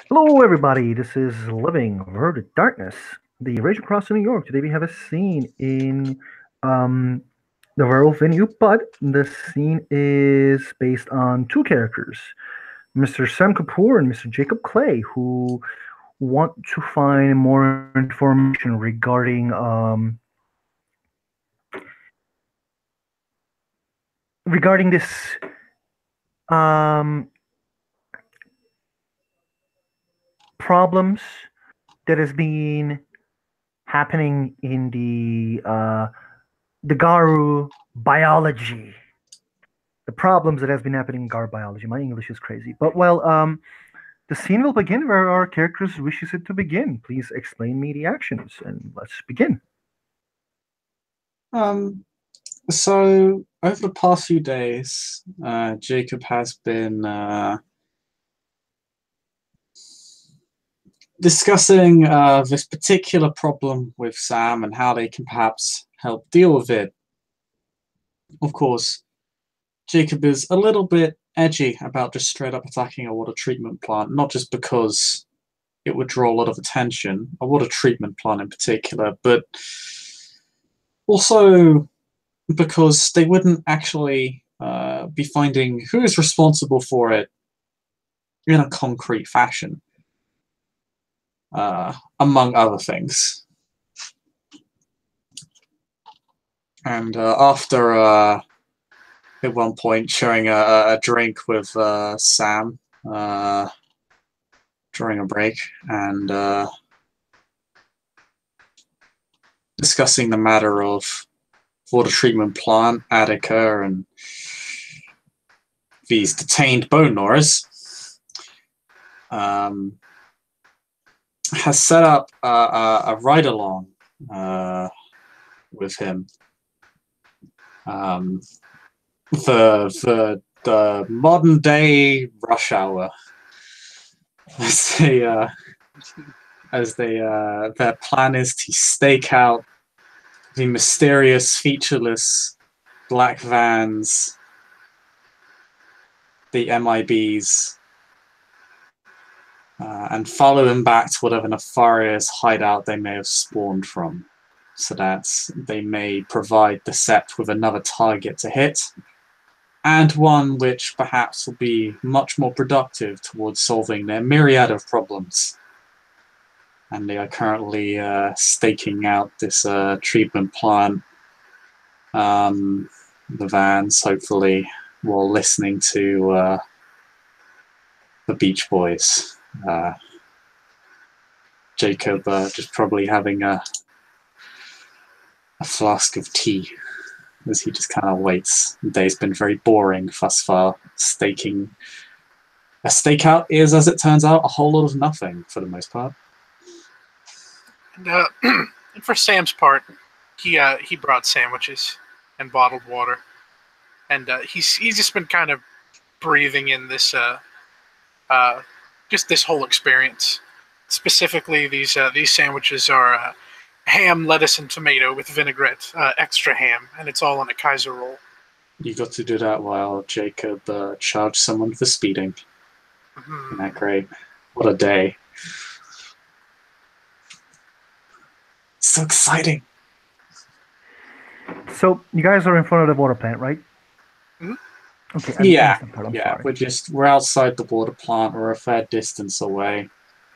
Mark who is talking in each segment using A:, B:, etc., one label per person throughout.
A: Hello, everybody. This is Living Word of Darkness, the Rage Across New York. Today we have a scene in um, the Werewolf venue, but the scene is based on two characters, Mr. Sam Kapoor and Mr. Jacob Clay, who want to find more information regarding this um, problems that has been happening in the Garu biology. The problems that has been happening in Garu biology. My English is crazy, but the scene will begin where our characters wishes it to begin. Please explain me the actions, and let's begin.
B: Um, so over the past few days, Jacob has been discussing this particular problem with Sam and how they can perhaps help deal with it. Of course, Jacob is a little bit edgy about just straight up attacking a water treatment plant, not just because it would draw a lot of attention, a water treatment plant in particular, but also because they wouldn't actually be finding who is responsible for it in a concrete fashion, among other things. And after, at one point, sharing a drink with Sam during a break and discussing the matter of water treatment plant, Attica, and these detained bone gnawers, has set up a ride-along with him. The modern day rush hour, as their plan is to stake out the mysterious, featureless black vans, the MIBs, and follow them back to whatever nefarious hideout they may have spawned from, so that they may provide the Sept with another target to hit, and one which perhaps will be much more productive towards solving their myriad of problems. And they are currently staking out this treatment plant, the vans, hopefully, while listening to the Beach Boys. Jacob just probably having a flask of tea as he just kind of waits. The day's been very boring thus far. A stakeout is, as it turns out, a whole lot of nothing for the most part.
C: And, and for Sam's part, he brought sandwiches and bottled water, and he's just been kind of breathing in this just this whole experience. Specifically, these sandwiches are ham, lettuce, and tomato with vinaigrette, extra ham, and it's all on a Kaiser roll.
B: You got to do that while Jacob charged someone for speeding. Mm-hmm. Isn't that great? What a day. So exciting.
A: So you guys are in front of the water plant, right?
C: Mm-hmm.
A: Okay.
B: Yeah. We're outside the water plant. We're a fair distance away.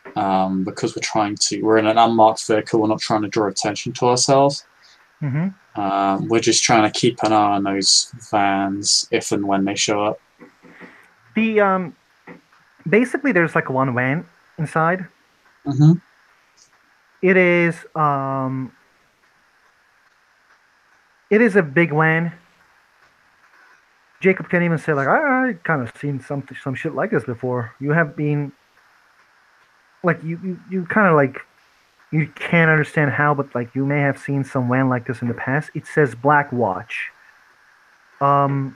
B: Because we're in an unmarked vehicle. We're not trying to draw attention to ourselves.
A: Mm-hmm.
B: We're just trying to keep an eye on those vans if and when they show up.
A: Basically there's like one van inside.
B: Mm-hmm.
A: It is a big van. Jacob can even say like, I kind of seen some shit like this before. You have been like you kind of like, you can't understand how, but like you may have seen some van like this in the past. It says Black Watch. The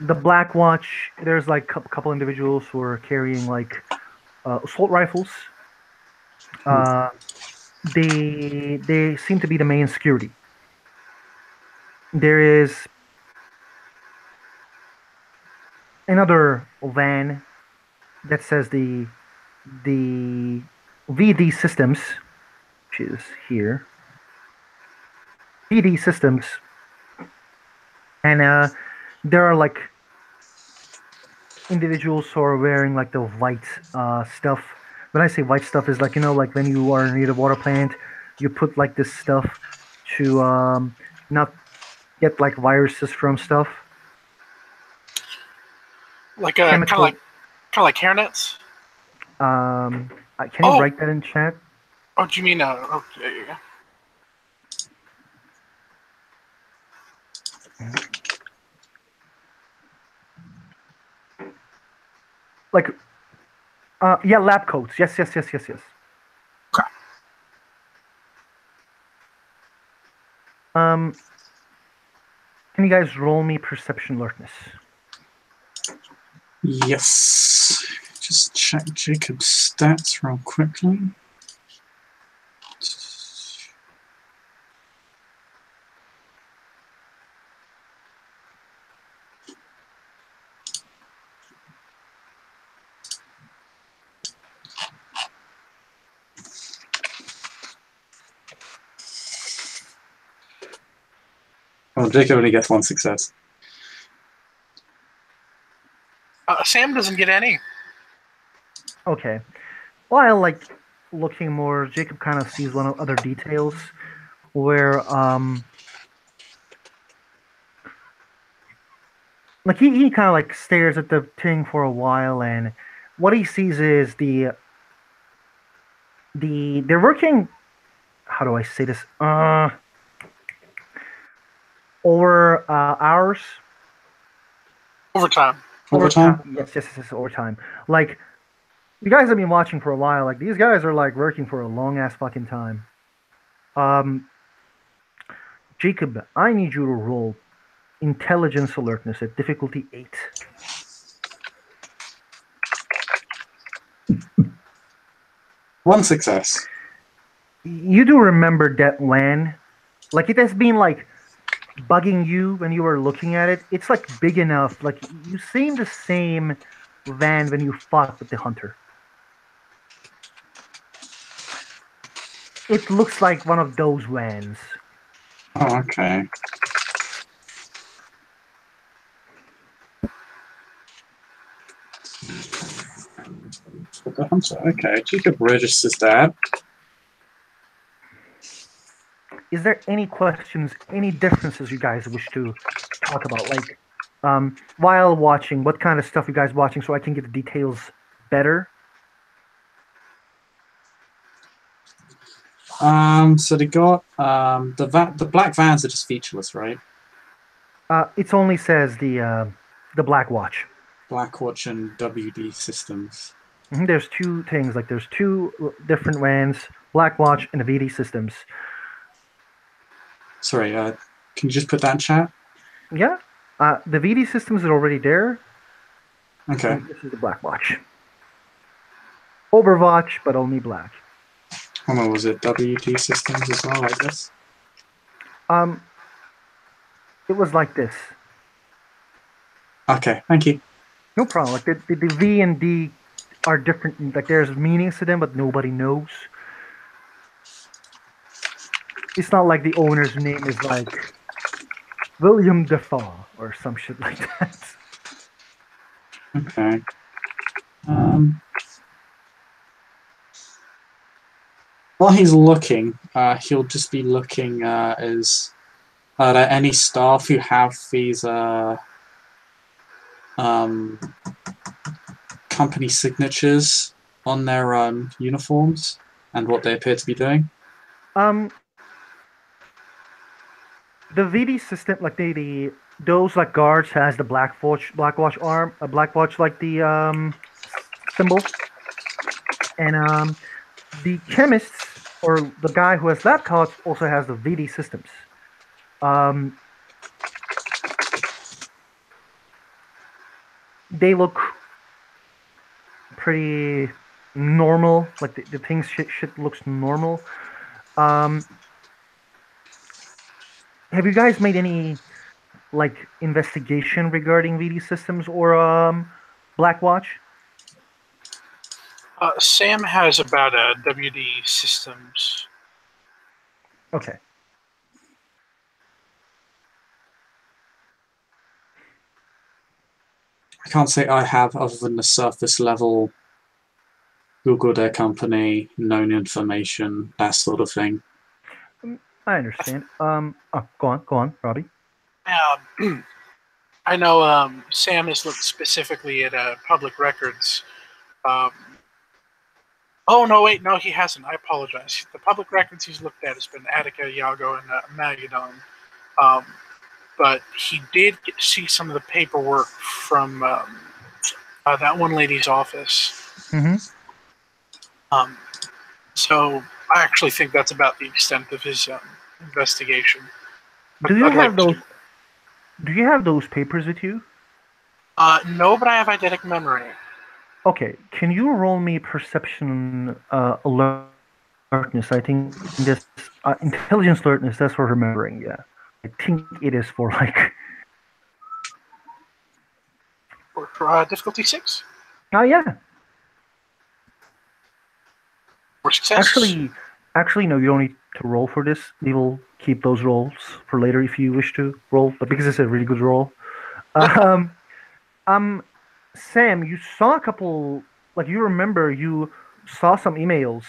A: Black Watch, there's like a couple individuals who are carrying like assault rifles. They seem to be the main security. There is another van that says the VD systems, which is here. VD systems, and there are like individuals who are wearing like the white stuff. When I say white stuff, is like like when you are near the water plant, you put like this stuff to not get like viruses from stuff.
C: Like kind of like hairnets.
A: Can you write that in chat?
C: Oh, do you mean okay?
A: Like, yeah, lab coats. Yes.
C: Okay.
A: Can you guys roll me perception alertness?
B: Yes. Just check Jacob's stats real quickly. Well, Jacob only gets 1 success.
C: Sam doesn't get any.
A: Okay. While like looking more, Jacob kind of sees one of other details where like he kind of like stares at the thing for a while, and what he sees is they're working. How do I say this? Over hours.
C: Overtime.
A: Yes, overtime. Like, you guys have been watching for a while. Like, these guys are like working for a long ass fucking time. Jacob, I need you to roll intelligence alertness at difficulty 8.
B: One success.
A: You do remember that van? Like, it has been like bugging you when you were looking at it. It's like big enough. Like, you've seen the same van when you fought with the hunter. It looks like one of those vans.
B: Oh, okay. The hunter. Okay, Jacob registers that.
A: Is there any questions, any differences you guys wish to talk about? Like, while watching, what kind of stuff you guys watching so I can get the details better?
B: So they got the black vans are just featureless, right?
A: It only says the Black Watch.
B: Black Watch and WD systems.
A: There's two things. Like, there's two different vans: Black Watch and the VD systems.
B: Sorry, can you just put that in chat?
A: Yeah. The VD systems are already there.
B: Okay.
A: And this is the Black Watch. Overwatch, but only black.
B: Hold on, was it WD systems as well, like this?
A: It was like this.
B: Okay, thank you.
A: No problem. Like, the V and D are different. Like, there's meanings to them, but nobody knows. It's not like the owner's name is like William Defoe or some shit like that.
B: Okay. While he's looking, he'll just be looking as are there any staff who have these company signatures on their uniforms and what they appear to be doing?
A: The VD system, like those like guards has the Black Watch arm, a Black Watch like the symbol, and the chemists or the guy who has lab coats also has the VD systems. They look pretty normal. Like, the things shit looks normal. Have you guys made any like investigation regarding VD systems or Black Watch?
C: Sam has about WD systems.
A: Okay.
B: I can't say I have, other than the surface level, Google their company, known information, that sort of thing.
A: I understand. Oh, go on, Robbie.
C: I know Sam has looked specifically at public records. Oh, no, wait, no, he hasn't. I apologize. The public records he's looked at has been Attica, Iago, and Magadon. But he did get to see some of the paperwork from that one lady's office.
A: Mm-hmm.
C: So I actually think that's about the extent of his investigation.
A: Do you
C: I'd
A: have
C: like
A: those?
C: to-
A: Do you have those papers with you?
C: No, but I have eidetic memory.
A: Okay. Can you roll me perception alertness? I think this intelligence alertness. That's for remembering. Yeah. I think it is for like.
C: For difficulty 6?
A: Oh yeah.
C: For success?
A: Actually, no. You don't need to roll for this. We will keep those rolls for later if you wish to roll. But because it's a really good roll, Sam, you saw a couple. Like you remember, you saw some emails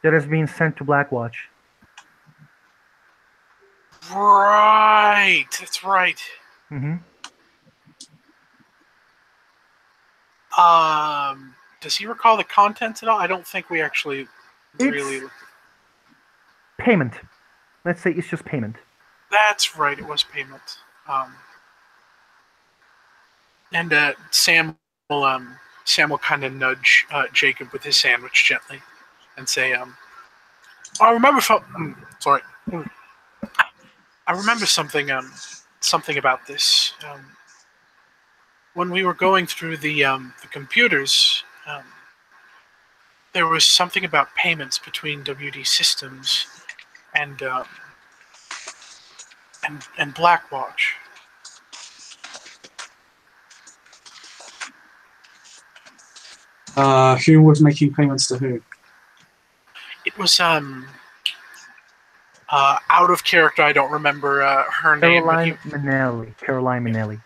A: that has been sent to Blackwatch.
C: Right, that's right.
A: Mm-hmm.
C: Does he recall the contents at all? I don't think we actually really.
A: It's payment. Let's say it's just payment.
C: That's right. It was payment. And Sam will kind of nudge Jacob with his sandwich gently, and say, "I remember sorry. I remember something. Something about this. When we were going through the computers, there was something about payments between WD Systems and Blackwatch."
B: Who was making payments to who?
C: It was out of character. I don't remember her name.
A: Caroline Manelli. Caroline Manelli.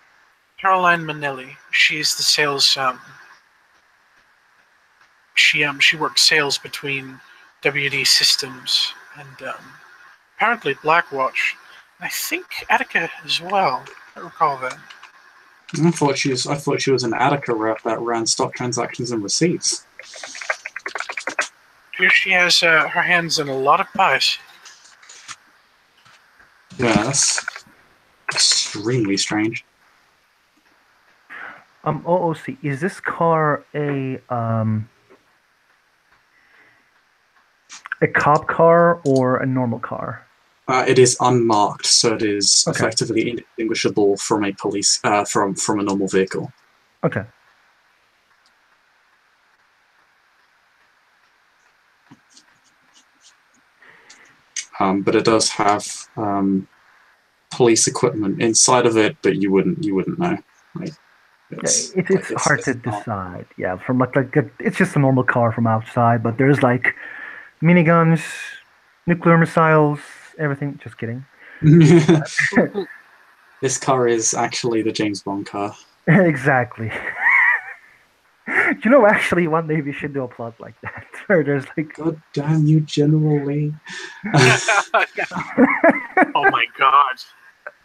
C: Caroline Manelli. She's the sales. She works sales between WD Systems and apparently Blackwatch. And I think Attica as well. I recall that.
B: I thought she was an Attica rep that ran stock transactions and receipts.
C: Here she has her hands in a lot of pies.
B: Yeah, that's extremely strange.
A: OOC, is this car a cop car or a normal car?
B: It is unmarked, so it is
A: Okay.
B: effectively indistinguishable from a police from a normal vehicle.
A: Okay.
B: But it does have police equipment inside of it, but you wouldn't know. Like,
A: It's hard to decide. Yeah, from like it's just a normal car from outside, but there's like miniguns, nuclear missiles, everything. Just kidding.
B: This car is actually the James Bond car.
A: Exactly. You know, actually, one day we should do a plot like that, where there's like,
B: God damn you, General Lee.
C: Oh my god.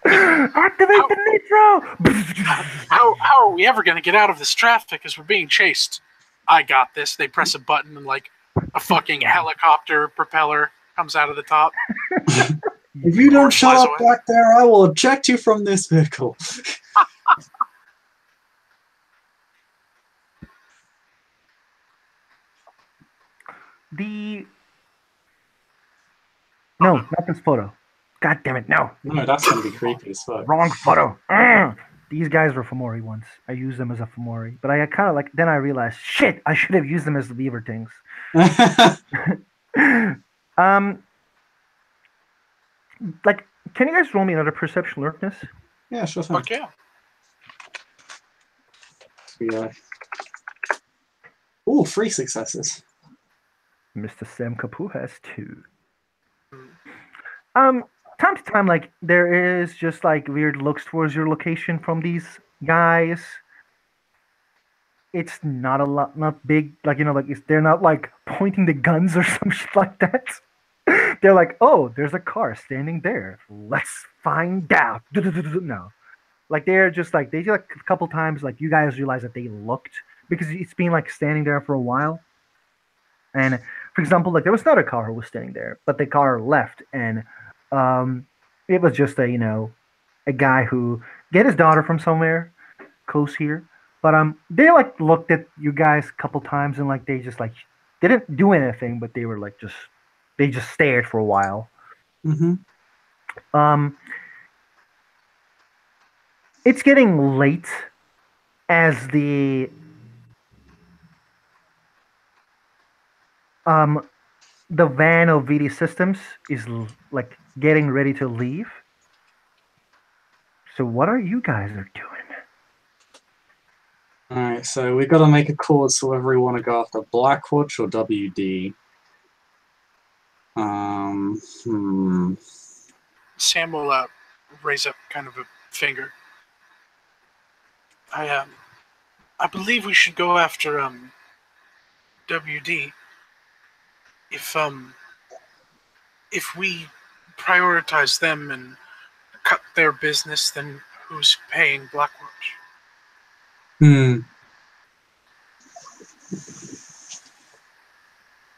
A: activate the nitro!
C: How are we ever going to get out of this traffic as we're being chased? I got this. They press a button and like a fucking helicopter propeller comes out of the top.
B: If you don't shut
C: flies
B: up back there, I will eject you from this vehicle.
A: No, not this photo. God damn it, no.
B: No, that's going to be creepy as fuck.
A: Wrong photo. Ugh. These guys were Fomori once. I used them as a Fomori. But I kind of like, then I realized, shit, I should have used them as the beaver things. Like, can you guys roll me another perception alertness?
B: Yeah, sure thing.
C: Fuck yeah.
B: Yeah. Ooh, 3 successes.
A: Mr. Sam Kapu has 2.
C: Hmm.
A: Time to time, like there is just like weird looks towards your location from these guys. It's not a lot, not big, like like they're not like pointing the guns or some shit like that. They're like, oh, there's a car standing there. Let's find out. No, like they're just like they did like a couple times. Like you guys realize that they looked because it's been like standing there for a while. And for example, like there was another car who was standing there, but the car left, and um, it was just a guy who get his daughter from somewhere close here. But they like looked at you guys a couple times and like they just like didn't do anything, but they were like they just stared for a while.
B: Mm-hmm.
A: Um, it's getting late as um the van of VD Systems is like getting ready to leave. So what are you guys are doing?
B: Alright, so we've got to make a call as to whether we want to go after Blackwatch or WD.
C: Sam will raise up kind of a finger. I believe we should go after WD. If we prioritize them and cut their business, then who's paying Blackwatch?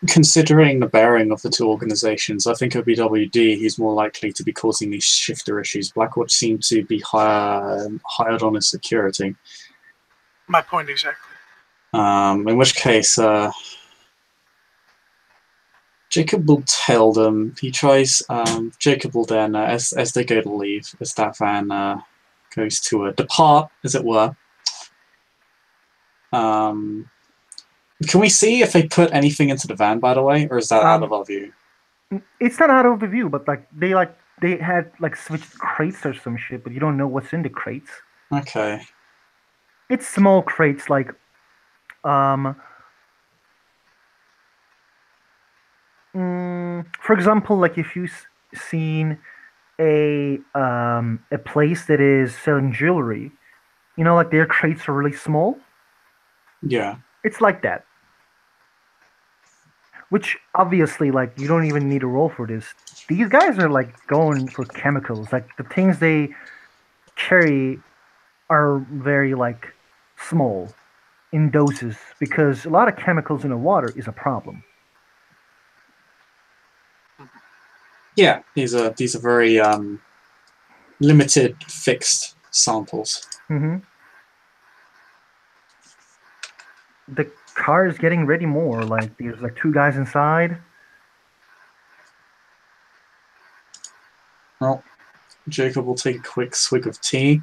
B: Considering the bearing of the 2 organizations, I think it would be WD who's more likely to be causing these shifter issues. Blackwatch seems to be hired on as security.
C: My point exactly.
B: In which case, Jacob will tell them. He tries. Jacob will then, as they go to leave, as that van goes to depart, as it were. Can we see if they put anything into the van, by the way, or is that out of our view?
A: It's not out of the view, but like they had like switched crates or some shit, but you don't know what's in the crates.
B: Okay.
A: It's small crates, like for example, like if you've seen a place that is selling jewelry, like their crates are really small.
B: Yeah.
A: It's like that. Which obviously, like, you don't even need a roll for this. These guys are like going for chemicals. Like the things they carry are very like small in doses because a lot of chemicals in the water is a problem.
B: Yeah, these are very limited, fixed samples.
A: Mm-hmm. The car is getting ready more. Like there's like 2 guys inside.
B: Well, Jacob will take a quick swig of tea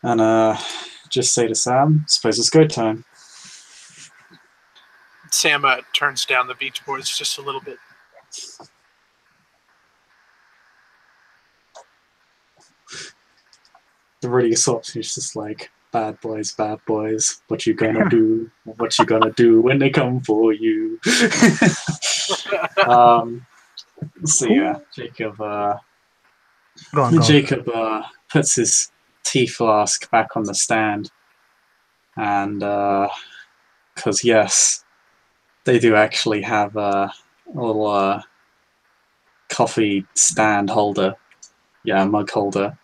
B: and just say to Sam, "Suppose it's go time."
C: Sam turns down the Beach Boys just a little bit.
B: The radio stops. He's just like, bad boys, what you gonna do? What you gonna do when they come for you?" So yeah, Jacob Jacob puts his tea flask back on the stand, and because yes, they do actually have a little coffee stand holder, mug holder.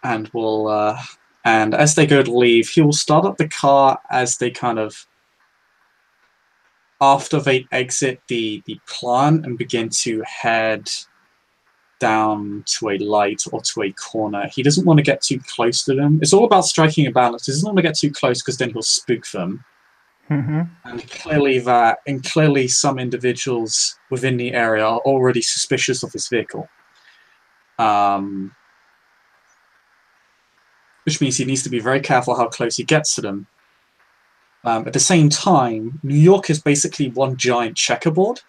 B: And will and as they go to leave, he will start up the car as they kind of after they exit the plant and begin to head down to a light or to a corner. He doesn't want to get too close to them. It's all about striking a balance. He doesn't want to get too close because then he'll spook them.
A: Mm-hmm.
B: And clearly some individuals within the area are already suspicious of his vehicle. Which means he needs to be very careful how close he gets to them. At the same time, New York is basically one giant checkerboard.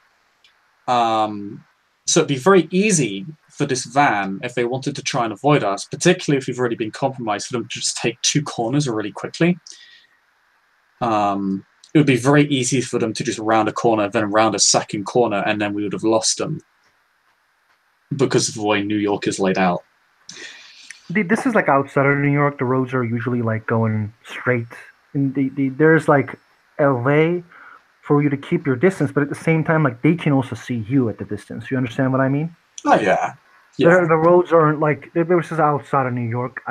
B: So it'd be very easy for this van, if they wanted to try and avoid us, particularly if we've already been compromised, for them to just take 2 corners really quickly. It would be very easy for them to just round a corner, then round a second corner, and then we would have lost them because of the way New York is laid out.
A: This is like outside of New York. The roads are usually like going straight. And there's like a way for you to keep your distance, but at the same time, like they can also see you at the distance. You understand what I mean?
B: Oh, yeah.
A: The roads aren't like this is outside of New York.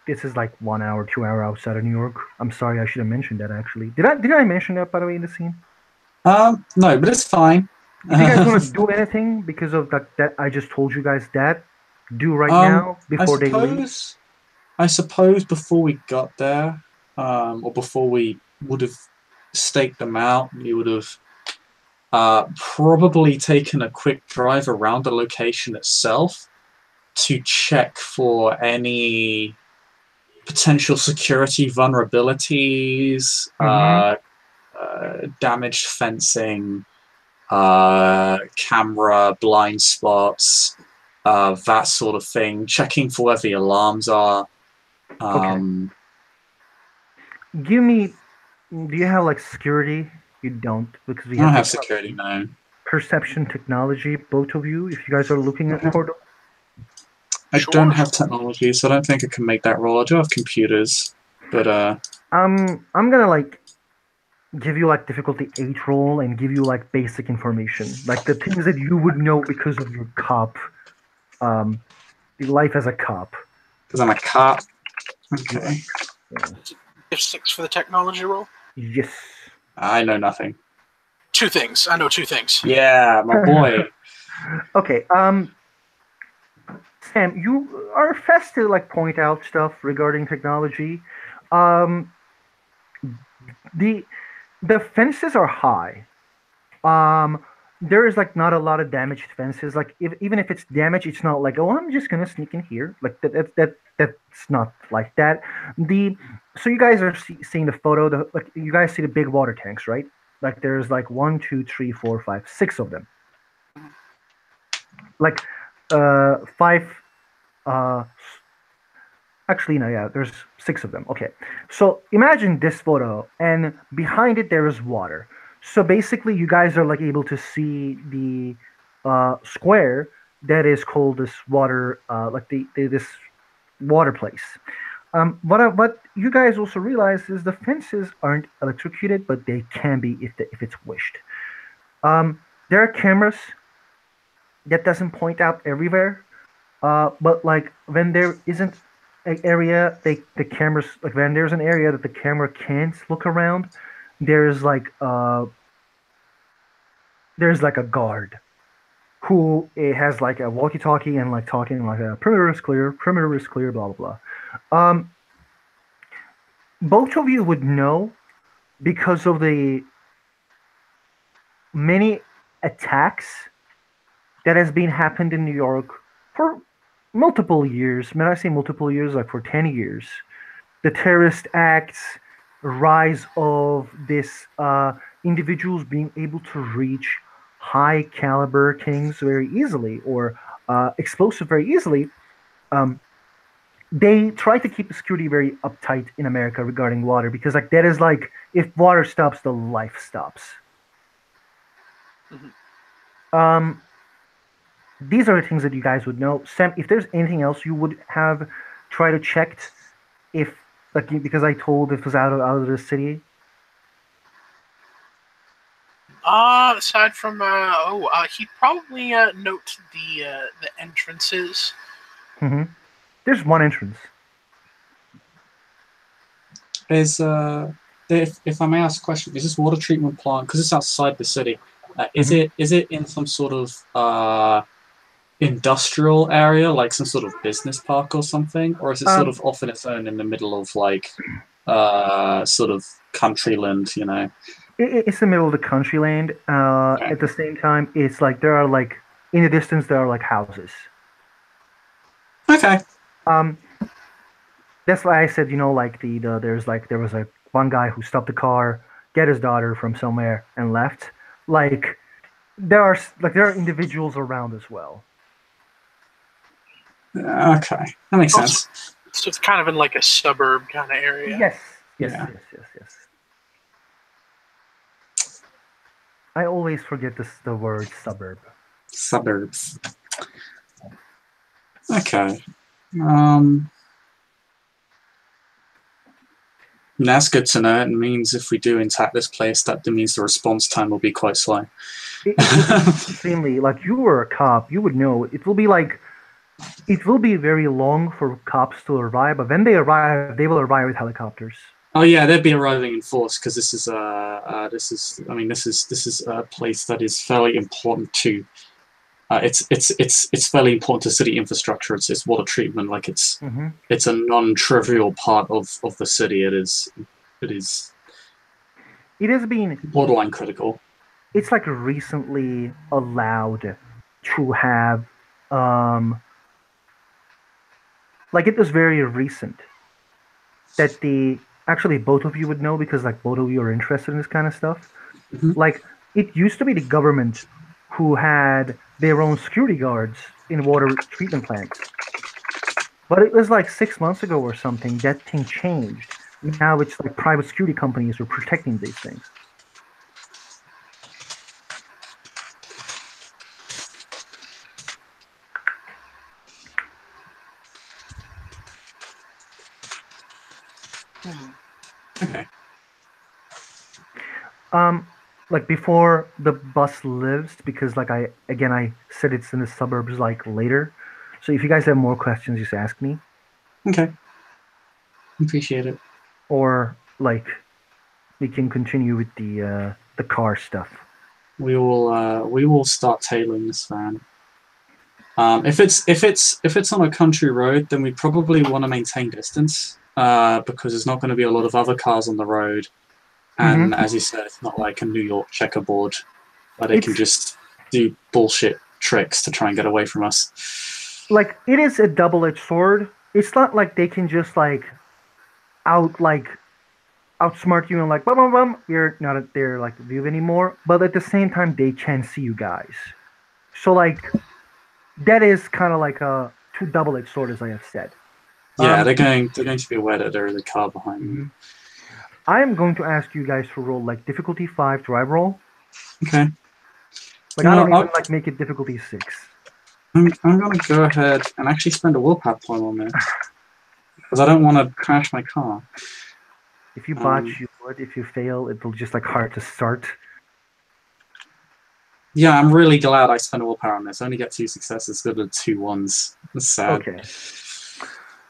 A: This is like 1 hour, 2 hour outside of New York. I'm sorry, I should have mentioned that actually. Did I mention that by the way in the scene?
B: No, but it's fine.
A: If you guys want to do anything because of that I just told you guys that, do right now before they leave.
B: I suppose before we got there, or before we would have staked them out, we would have probably taken a quick drive around the location itself to check for any potential security vulnerabilities, damaged fencing, camera blind spots, that sort of thing, checking for where the alarms are.
A: Okay. Give me. Do you have like security? You don't, because we
B: I don't
A: have
B: have security, no.
A: perception technology. Both of you, if you guys are looking at portal.
B: I don't have technology, so I don't think I can make that roll. I do have computers, but
A: I'm gonna like give you like difficulty 8 roll and give you like basic information, like the things that you would know because of your cop, the life as a cop.
B: Because I'm a cop. Okay.
C: If 6 for the technology roll.
A: Yes.
B: I know nothing.
C: 2 things. I know 2 things.
B: Yeah, my boy.
A: Okay. Sam, you are fast to like point out stuff regarding technology. The fences are high. There is like not a lot of damaged fences. Like even if it's damaged, it's not like, oh, I'm just gonna sneak in here. Like that's not like that. So you guys are seeing the photo. Like you guys see the big water tanks, right? Like there's like 1, 2, 3, 4, 5, 6 of them. Like 5. Actually, no, yeah, there's 6 of them. Okay, so imagine this photo, and behind it there is water. So basically, you guys are like able to see the square that is called this water, like this water place. What you guys also realize is the fences aren't electrocuted, but they can be if it's wished. There are cameras that doesn't point out everywhere, but like when there isn't an area, the cameras like when there's an area that the camera can't look around, there's like a guard who has like a walkie-talkie and like talking like a perimeter is clear, blah blah blah. Both of you would know because of the many attacks that has been happened in New York for multiple years. When I say multiple years, like for 10 years. The terrorist acts, rise of this individuals being able to reach high caliber things very easily or explosive very easily. They try to keep the security very uptight in America regarding water because like that is like if water stops, the life stops. Mm-hmm. These are the things that you guys would know. Sam, if there's anything else you would have try to check if like because I told it was out of the city.
C: Aside from he'd probably note the entrances.
A: Mm-hmm. There's one entrance.
B: Is if I may ask a question, is this water treatment plant, because it's outside the city, is it in some sort of industrial area, like some sort of business park or something, or is it sort of off in its own in the middle of like sort of country land, you know?
A: It's the middle of the country land. Okay. At the same time, it's like there are like in the distance there are like houses.
B: Okay.
A: That's why I said, you know, like there was one guy who stopped the car, get his daughter from somewhere and left. Like there are individuals around as well.
B: Okay, that makes
C: Oh,
B: sense.
C: So it's kind of in like a suburb kind of area.
A: Yes, yes,
B: Yeah.
A: yes. I always forget the word suburb.
B: Suburbs. Okay. Um, that's good to know. It means if we do attack this place, that means the response time will be quite slow.
A: It will be extremely like you were a cop, you would know it will be very long for cops to arrive, but when they arrive, they will arrive with helicopters.
B: Oh yeah, they'd be arriving in force because this is a place that is fairly important to. It's fairly important to city infrastructure. It's water treatment. Like
A: Hmm.
B: it's a non-trivial part of the city. It is
A: It has been
B: borderline critical.
A: it's like recently allowed to have um like it was very recent that the actually both of you would know because like both of you are interested in this kind of stuff.
B: Mhm.
A: Like it used to be the government who had their own security guards in water treatment plants. But it was like 6 months ago or something that thing changed. Now it's like private security companies are protecting these things.
C: Hmm.
B: Okay.
A: Um, like before the bus lives, because like I said it's in the suburbs like later. So if you guys have more questions, just ask me,
B: Okay. Appreciate it.
A: or like we can continue with the car stuff.
B: We will start tailing this van. If it's on a country road, then we probably want to maintain distance because there's not going to be a lot of other cars on the road.
A: Hmm.
B: And as you said, it's not like a New York checkerboard where they can
A: It's
B: just do bullshit tricks to try and get away from us.
A: like it is a double-edged sword. It's not like they can just out like outsmart you and like bum bum bum. You're not at their like view anymore. But at the same time, they can see you guys. So like that is kind of like a two double-edged sword, as I have said.
B: Yeah,
A: Um,
B: they're going to be aware that there is a car behind them.
A: mhm. I am going to ask you guys to roll like difficulty 5 drive roll.
B: Okay.
A: Like I
B: Well,
A: don't even like make it difficulty 6.
B: I'm going to go ahead and actually spend a willpower point on this because I don't want to crash my car.
A: If you
B: Um,
A: botch, you would. If you fail, it'll just like hard to start.
B: yeah, I'm really glad I spent a willpower on this. I only get 2 successes, good at 2 1s. That's sad.
A: Okay.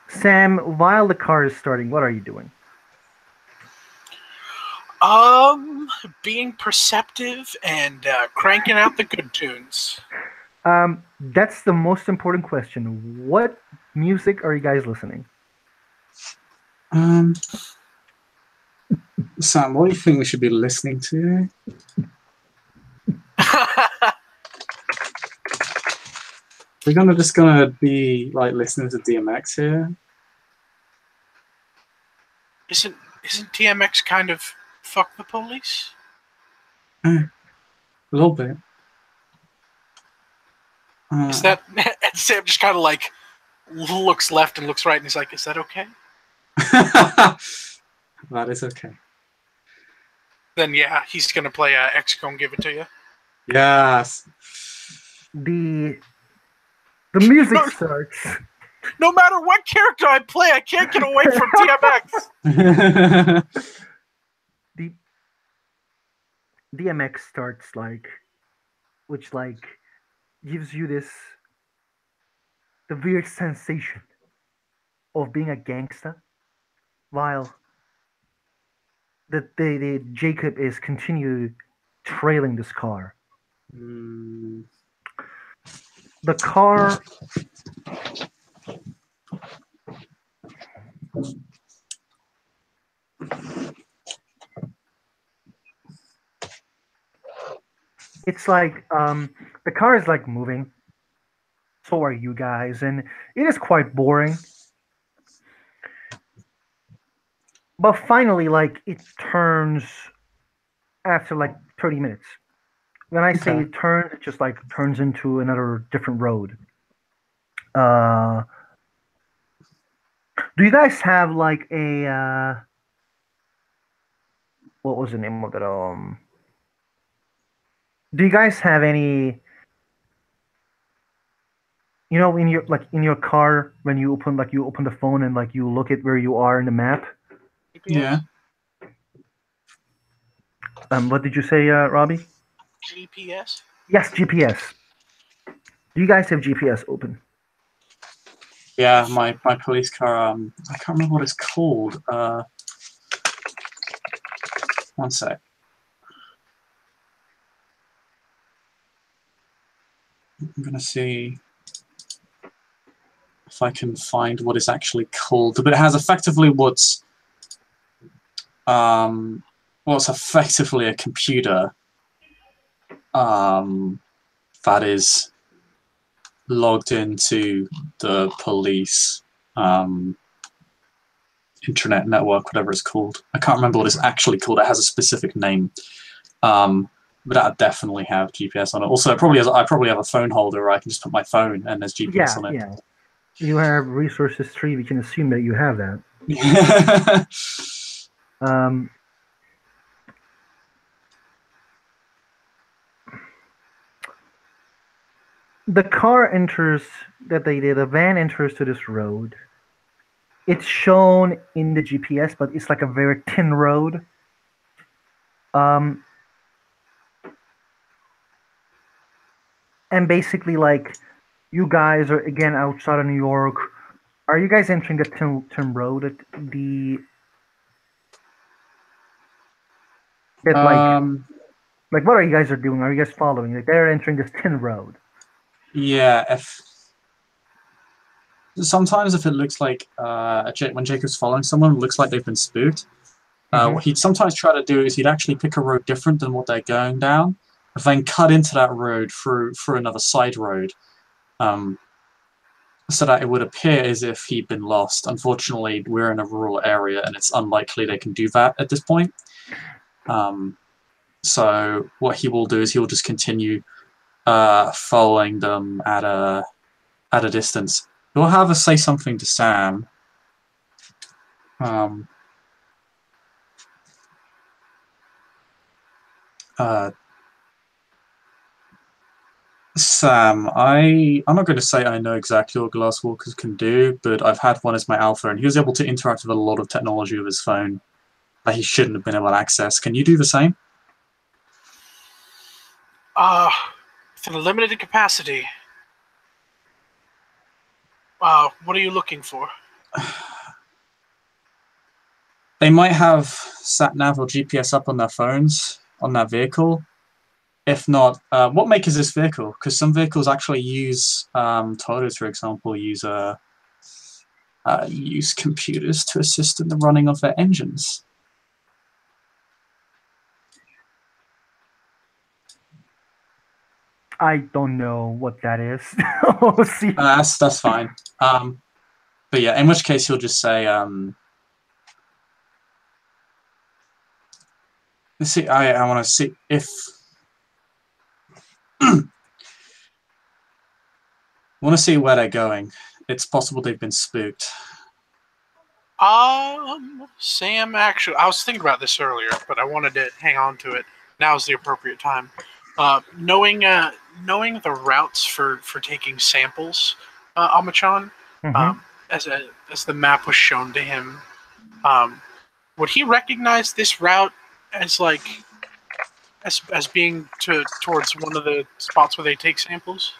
A: Sam, while the car is starting, what are you doing?
C: Being perceptive and cranking out the good tunes.
A: That's the most important question. What music are you guys listening?
B: Um, Sam, what do you think we should be listening to? We're gonna be like listening to DMX here.
C: Isn't TMX kind of fuck the police?
B: A little bit.
C: Is that and Sam just kind of like looks left and looks right and he's like, "Is that okay?"
B: That is okay.
C: Then yeah, he's gonna play X Gonna Give It To You.
B: Yes.
A: The the music
C: No,
A: starts.
C: no matter what character I play, I can't get away from DMX.
A: The DMX starts like, which like gives you this the weird sensation of being a gangster while the Jacob is continue trailing this car.
B: Mm,
A: The car it's like the car is like moving. So are you guys, and it is quite boring. But finally, like it turns after like 30 minutes when I say
B: Okay.
A: turn, it just like turns into another different road. Uh, do you guys have like a what was the name of it? Do you guys have any? You know, in your like in your car when you open the phone and like you look at where you are in the map.
B: Yeah.
C: GPS?
A: What did you say, Robbie?
C: GPS?
A: Yes, GPS. Do you guys have GPS open?
B: Yeah, my police car, I can't remember what it's called. One sec. I'm gonna see if I can find what it's actually called. But it has effectively what's effectively a computer that is logged into the police internet network, whatever it's called. I can't remember what it's actually called. It has a specific name. But I definitely have GPS on it. Also, I probably have a phone holder where I can just put my phone and there's GPS
A: Yeah,
B: on it.
A: yeah. You have resources tree. We can assume that you have that. Um, the car enters the van enters to this road. It's shown in the GPS, but it's like a very thin road. Um, and basically, like you guys are again outside of New York. Are you guys entering the thin road? The that like what are you guys are doing? Are you guys following? Like they're entering this tin road.
B: Yeah, sometimes if it looks like when Jacob's following someone, it looks like they've been spooked. What he'd sometimes try to do is he'd actually pick a road different than what they're going down, and then cut into that road through another side road, so that it would appear as if he'd been lost. Unfortunately, we're in a rural area, and it's unlikely they can do that at this point. So what he will do is he'll just continue following them at a distance. He'll have us say something to Sam. Sam, I'm not going to say I know exactly what Glasswalkers can do, but I've had one as my alpha, and he was able to interact with a lot of technology with his phone that he shouldn't have been able to access. Can you do the same?
C: Within a limited capacity. What are you looking for?
B: They might have sat-nav or GPS up on their phones, on their vehicle. If not, what make is this vehicle? Because some vehicles actually use, Toyotas, for example, use computers to assist in the running of their engines.
A: I don't know what that is. Oh, see.
B: That's fine. But yeah, in which case he'll just say, let's see, I want to see if want to see where they're going. It's possible they've been spooked.
C: Sam, actually, I was thinking about this earlier, but I wanted to hang on to it. Now's the appropriate time. Knowing the routes for taking samples, Amachan, as the map was shown to him, would he recognize this route as like as being towards one of the spots where they take samples?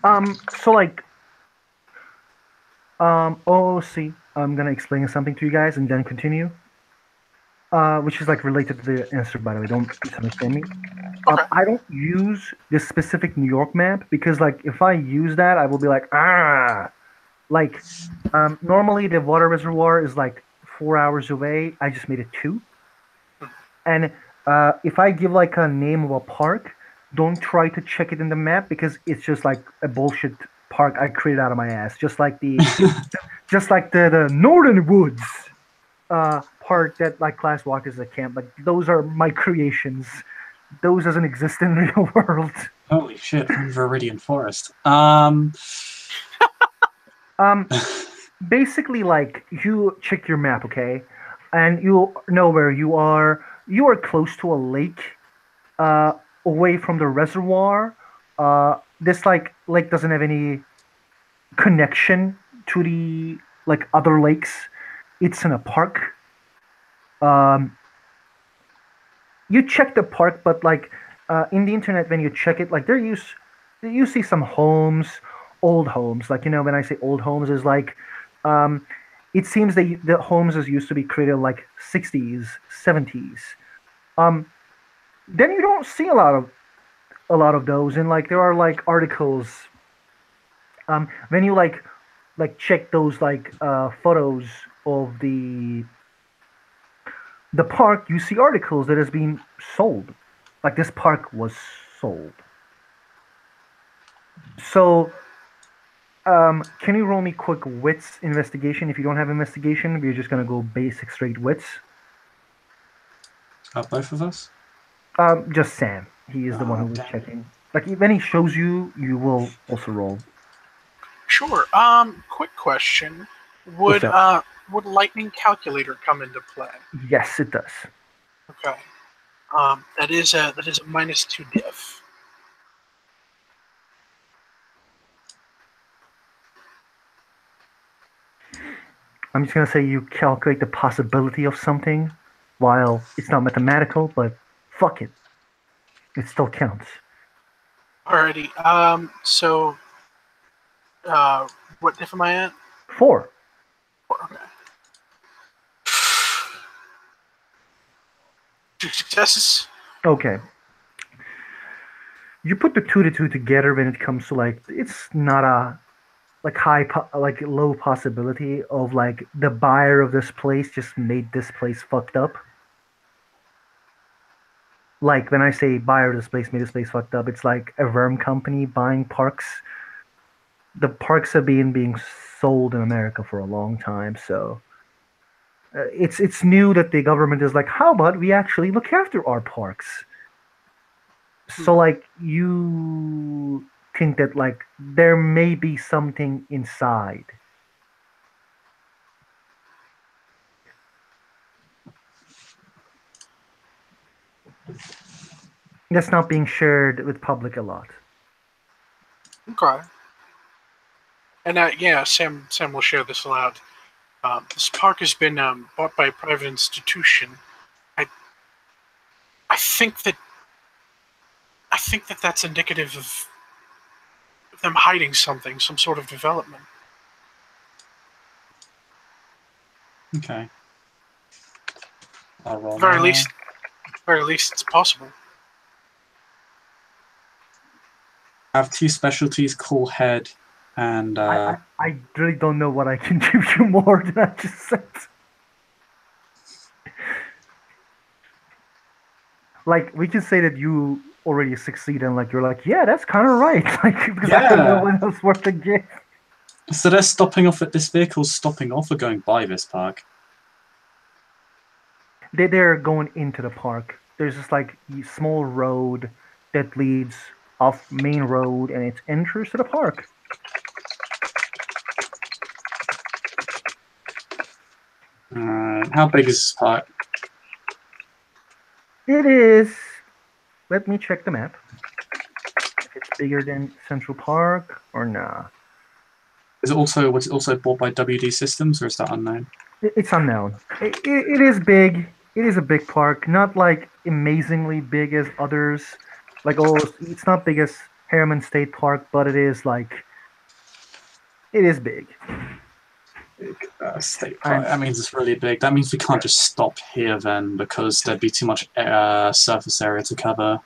A: So like, OOC, I'm gonna explain something to you guys and then continue. Which is like related to the answer, by the way. Don't misunderstand me.
C: Okay.
A: I don't use this specific New York map because, like, if I use that, I will be like, like, normally the water reservoir is like 4 hours away. I just made it 2. And if I give like a name of a park, don't try to check it in the map because it's just like a bullshit park I created out of my ass. Just like the Northern Woods park that like Class Walk is a camp. Like those are my creations. those doesn't exist in the real world.
B: Holy shit, Viridian Forest.
A: Basically, like you check your map, okay, and you know where you are. You are close to a lake, uh, away from the reservoir. This like lake doesn't have any connection to the like other lakes. It's in a park. Um, you check the park, but like in the internet, when you check it, like you see some homes, old homes. Like when I say old homes, is like um, it seems that the homes is used to be created like 60s, 70s. Um, then you don't see a lot of those, and like there are like articles. When you like check those like photos of the park, you see articles that has been sold. Like this park was sold. So, can you roll me quick wits investigation? If you don't have investigation, we're just gonna go basic straight wits.
B: Both of us?
A: Just Sam. He is the one
B: Oh,
A: who was
B: damn.
A: checking. Like when he shows you, you will also roll.
C: Sure. Quick question:
A: What's
C: Would
A: up?
C: would lightning calculator come into play?
A: Yes, it does.
C: Okay. That is a -2 diff.
A: I'm just gonna say you calculate the possibility of something, while it's not mathematical, but fuck it, it still counts.
C: Alrighty. So, what diff am I at?
A: 4.
C: Okay. 2 successes.
A: Okay. You put the two to two together when it comes to like it's not a like like low possibility of like the buyer of this place just made this place fucked up. Like when I say buyer of this place made this place fucked up, it's like a worm company buying parks. The parks have been being sold in America for a long time, so it's new that the government is like, how about we actually look after our parks? So like you think that like there may be something inside. That's not being shared with public a lot.
C: Okay. And yeah, Sam will share this aloud. This park has been bought by a private institution. I I think that that's indicative of them hiding something, some sort of development.
B: Okay. I'll roll
C: Very
B: now.
C: least, very least, it's possible.
B: I have 2 specialties, cool head, and
A: I really don't know what I can give you more than I just said. Like we can say that you already succeed and like you're like, yeah, that's kind of right. Like because I don't know
B: Yeah.
A: what else worth to give.
B: So they're stopping off at this vehicle's stopping off or going by this park.
A: They're going into the park. There's just like a small road that leads off main road and it enters to the park.
B: How big is this park?
A: It is. Let me check the map. If it's bigger than Central Park or nah.
B: Was it also bought by WD Systems, or is that unknown?
A: It's unknown. It is big. It is a big park. Not like amazingly big as others. Like it's not big as Harriman State Park, but it is big.
B: State
A: And
B: park. That means it's really big. That means we can't just stop here then, because there'd be too much surface area to cover.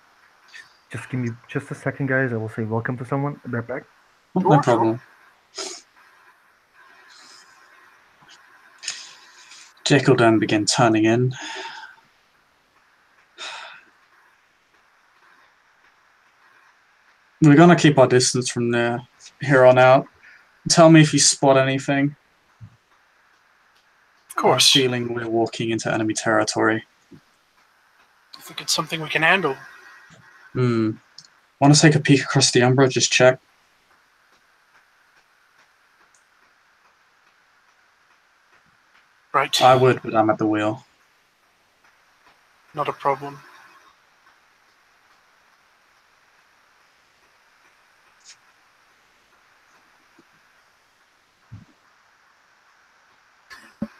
A: just give me just a second, guys. I will say welcome to someone. I'll be right back.
B: Oh,
C: Sure,
B: no problem. Jake will then begin turning in. We're gonna keep our distance from here on out. Tell me if you spot anything.
C: Of course.
B: Feeling we're walking into enemy territory.
C: I think it's something we can handle.
B: Want to take a peek across the Umbra? Just check.
C: Right.
B: I would, but I'm at the wheel.
C: Not a problem. What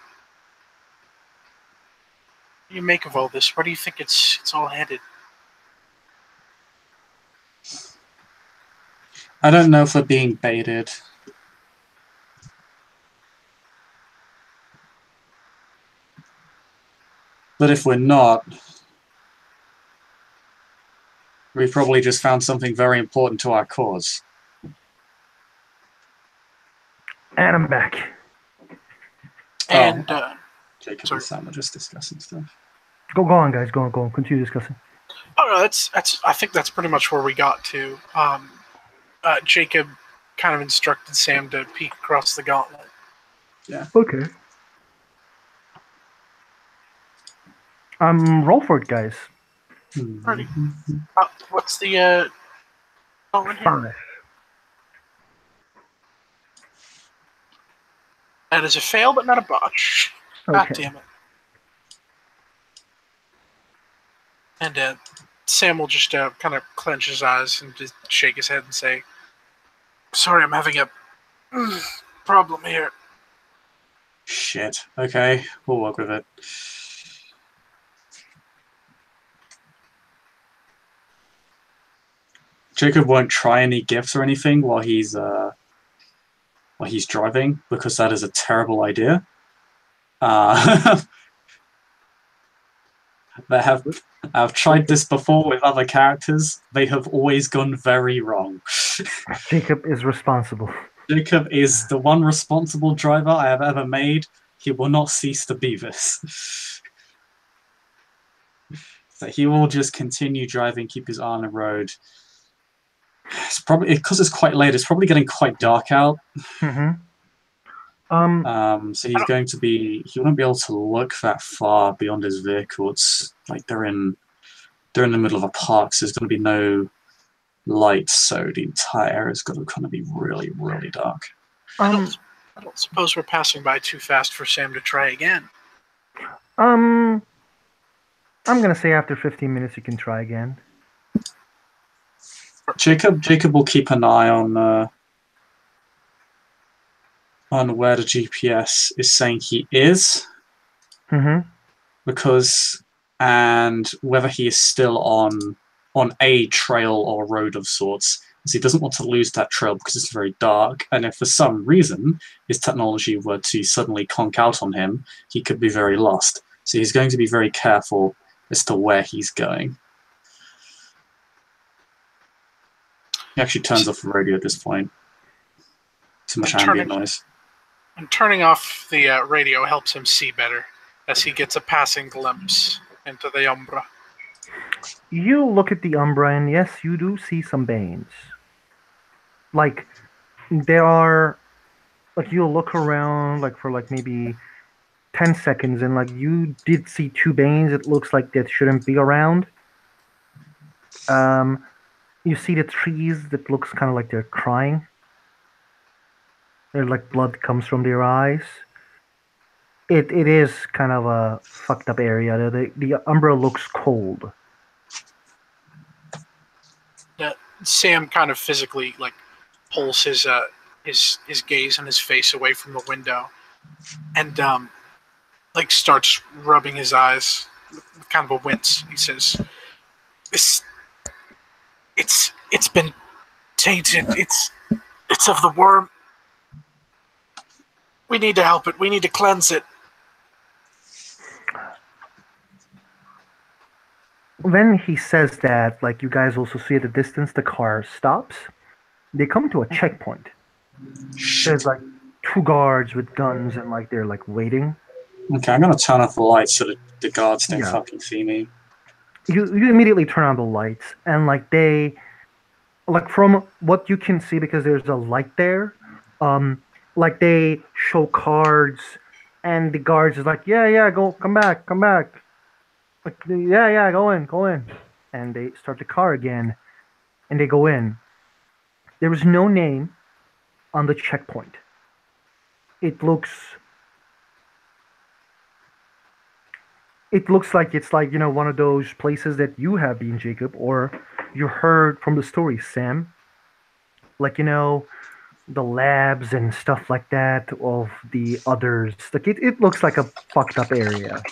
C: do you make of all this? Where do you think it's all headed?
B: I don't know if we're being baited. But if we're not, we probably just found something very important to our cause.
A: And I'm back.
C: And
B: Jacob
C: sorry.
B: and Sam are just discussing stuff.
A: Go on, guys. Go on. Continue discussing.
C: oh no, that's I think that's pretty much where we got to. Jacob kind of instructed Sam to peek across the gauntlet.
B: Yeah.
A: Okay. Roll for it, guys.
C: Alrighty. What's the gauntlet here?
A: 5.
C: That is a fail, but not a botch. God
A: Okay.
C: damn it. And Sam will just kind of clench his eyes and just shake his head and say, "Sorry, I'm having a problem here."
B: Shit. Okay, we'll work with it. Jacob won't try any gifts or anything while he's driving, because that is a terrible idea. I've tried this before with other characters. They have always gone very wrong.
A: Jacob is responsible.
B: Jacob is the one responsible driver I have ever made. He will not cease to be this. So he will just continue driving, keep his eye on the road. It's probably because it's quite late. It's probably getting quite dark out.
A: Mm-hmm.
B: So he's going to be. He won't be able to look that far beyond his vehicle. It's like they're in the middle of a park, so there's going to be no light. So the entire area is going to kind of be really, really dark.
C: I don't suppose we're passing by too fast for Sam to try again.
A: I'm gonna say after 15 minutes you can try again.
B: Jacob will keep an eye on where the GPS is saying he is, because, and whether he is still on a trail or road of sorts, because he doesn't want to lose that trail because it's very dark. And if for some reason his technology were to suddenly conk out on him, he could be very lost. So he's going to be very careful as to where he's going. He actually turns off the radio at this point. Too much ambient noise.
C: And turning off the radio helps him see better as he gets a passing glimpse into the Umbra.
A: You look at the Umbra, and yes, you do see some Banes. Like, there are... Like, you'll look around, like, for, like, maybe 10 seconds, and, like, you did see 2 Banes. It looks like that shouldn't be around. You see the trees that looks kind of like they're crying. They're like blood comes from their eyes. It is kind of a fucked up area. The Umbra looks cold.
C: Sam kind of physically like pulls his gaze and his face away from the window, and like starts rubbing his eyes with kind of a wince. He says, It's been tainted. It's of the worm. We need to help it. We need to cleanse it."
A: When he says that, like, you guys also see at the distance the car stops. They come to a checkpoint. There's like 2 guards with guns, and like they're like waiting.
B: Okay, I'm gonna turn off the lights so that the guards don't fucking see me.
A: You immediately turn on the lights, and like they, like from what you can see, because there's a light there, like they show cards, and the guards is like, yeah, come back. Like, yeah, go in. and they start the car again, and they go in. There is no name on the checkpoint. It looks it looks like it's like one of those places that you have been, Jacob, or you heard from the story, Sam. Like the labs and stuff like that of the others. Like it looks like a fucked up area.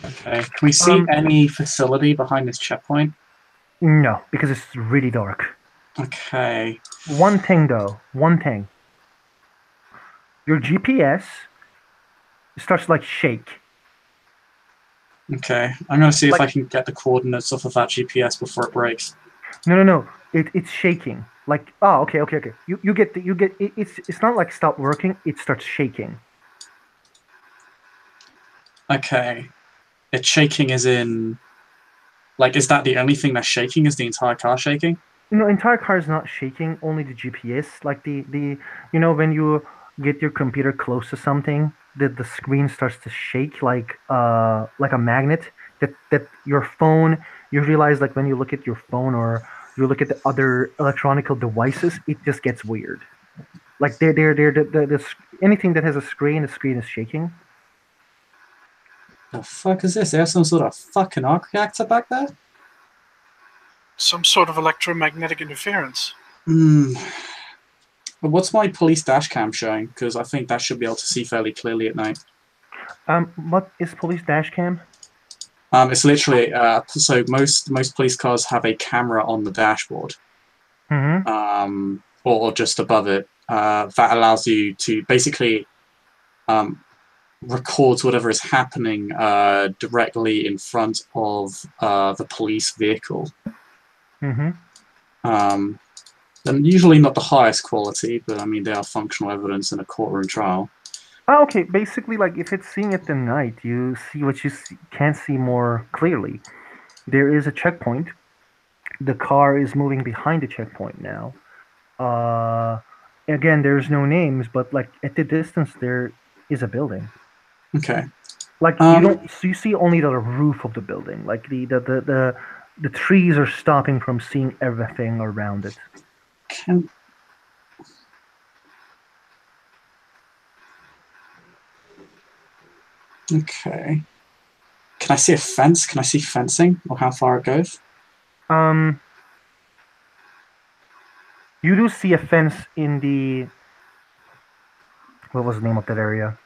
B: Okay. Can we see
A: Um,
B: any facility behind this checkpoint?
A: no, because it's really dark.
B: Okay.
A: One thing though, one thing. Your GPS starts to like shake.
B: Okay. I'm going to see if
A: Like
B: I can get the coordinates off of that GPS before it breaks.
A: no. It's shaking. Like okay. It's not like stop working. It starts shaking.
B: Okay. It's shaking as in... Like, is that the only thing that's shaking? Is the entire car shaking?
A: Entire car is not shaking. Only the GPS. Like the when you get your computer close to something, the screen starts to shake like a magnet. That your phone, you realize like when you look at your phone or you look at the other electronic devices, it just gets weird. Like they're anything that has a screen, the screen is shaking.
B: The fuck is this? There's some sort of fucking arc reactor back there?
C: Some sort of electromagnetic interference.
B: Hmm. But what's my police dash cam showing? Because I think that should be able to see fairly clearly at night.
A: What is police dash cam?
B: It's literally so most police cars have a camera on the dashboard,
A: Mm-hmm.
B: or just above it. That allows you to basically records whatever is happening directly in front of the police vehicle.
A: Mm-hmm.
B: And usually not the highest quality, but I mean they are functional evidence in a courtroom trial.
A: Oh, okay. Basically, like if it's seeing it at night, you see what you can't see more clearly. There is a checkpoint. The car is moving behind the checkpoint now. Uh, Again, there's no names, but like at the distance, there is a building.
B: Okay.
A: Like you don't, so you see only the roof of the building. Like the trees are stopping from seeing everything around it.
B: Can... Okay. Can I see a fence? Can I see fencing, or how far it goes?
A: Um, you do see a fence in the, what was the name of that area?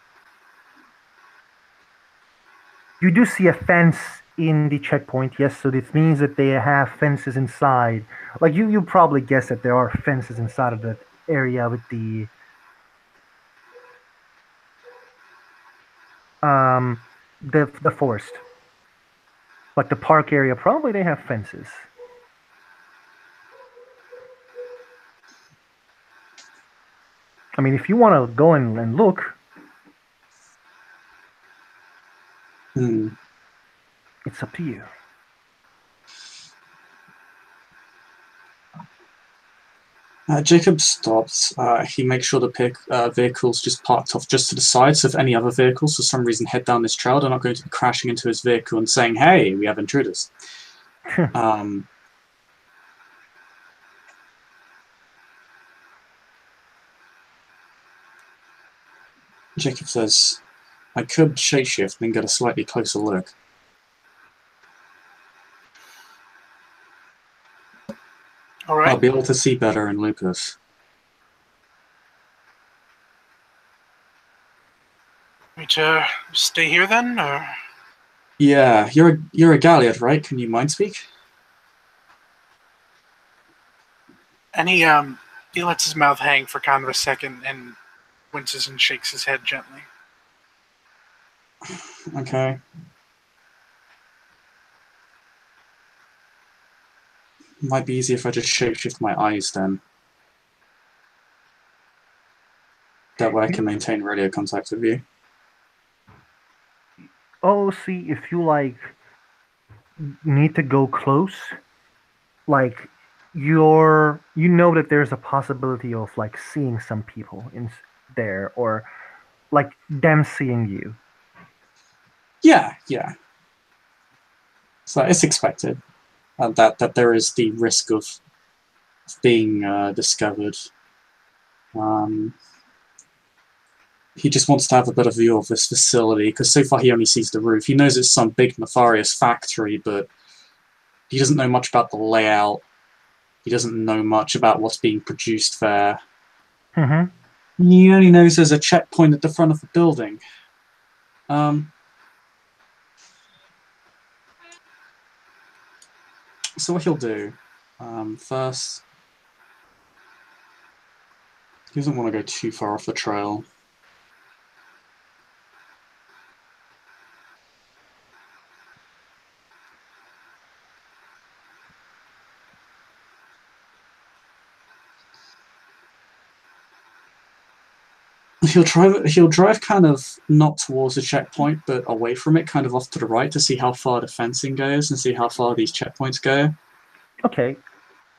A: You do see a fence in the checkpoint, yes. So this means that they have fences inside. Like you probably guess that there are fences inside of that area with um the forest. Like the park area, probably they have fences. I mean, if you want to go and look, it's up to you.
B: Jacob stops. He makes sure the vehicle's just parked off just to the side, so if any other vehicles for some reason head down this trail, they're not going to be crashing into his vehicle and saying, "Hey, we have intruders." Jacob says, "I could shapeshift and get a slightly closer look."
C: All right.
B: I'll be able to see better in Lucas.
C: Me to stay here then, or
B: Yeah, you're a Galliard, right? Can you mind speak?
C: and he lets his mouth hang for kind of a second and winces and shakes his head gently.
B: Okay. Might be easier if I just shapeshift my eyes then. That way I can maintain radio contact with you.
A: Oh, see, if you like need to go close, like you know that there's a possibility of like seeing some people in there or like them seeing you.
B: Yeah. So it's expected that there is the risk of being discovered. He just wants to have a better view of this facility, because so far he only sees the roof. He knows it's some big nefarious factory, but he doesn't know much about the layout. He doesn't know much about what's being produced there.
A: Mm-hmm.
B: He only knows there's a checkpoint at the front of the building. So what he'll do, first, he doesn't want to go too far off the trail. He'll drive kind of not towards the checkpoint, but away from it, kind of off to the right, to see how far the fencing goes and see how far these checkpoints go.
A: Okay.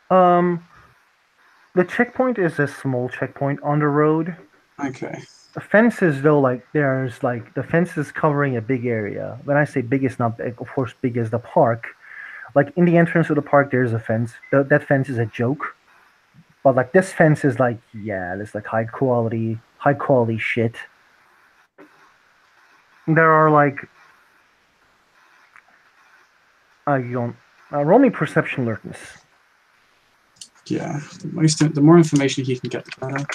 A: The checkpoint is a small checkpoint on the road.
B: Okay.
A: The fences, though, like there's like the fence is covering a big area. When I say big, it's not, of course, big as the park. Like in the entrance of the park, there's a fence. That fence is a joke. But like this fence is like, yeah, it's like high quality shit. There are like, you don't roll me perception alertness.
B: Yeah, the more information he can get, the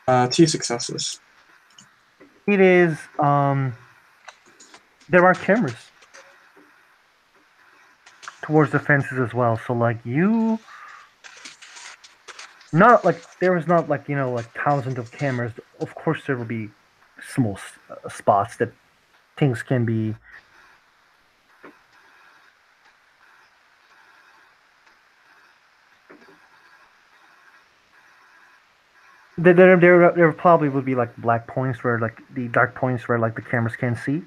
B: better. 2 successes.
A: It is there are cameras towards the fences as well. So like you, not like there is not like like thousands of cameras. Of course, there will be small spots that things can be. There probably would be like black points where like the dark points where like the cameras can't see.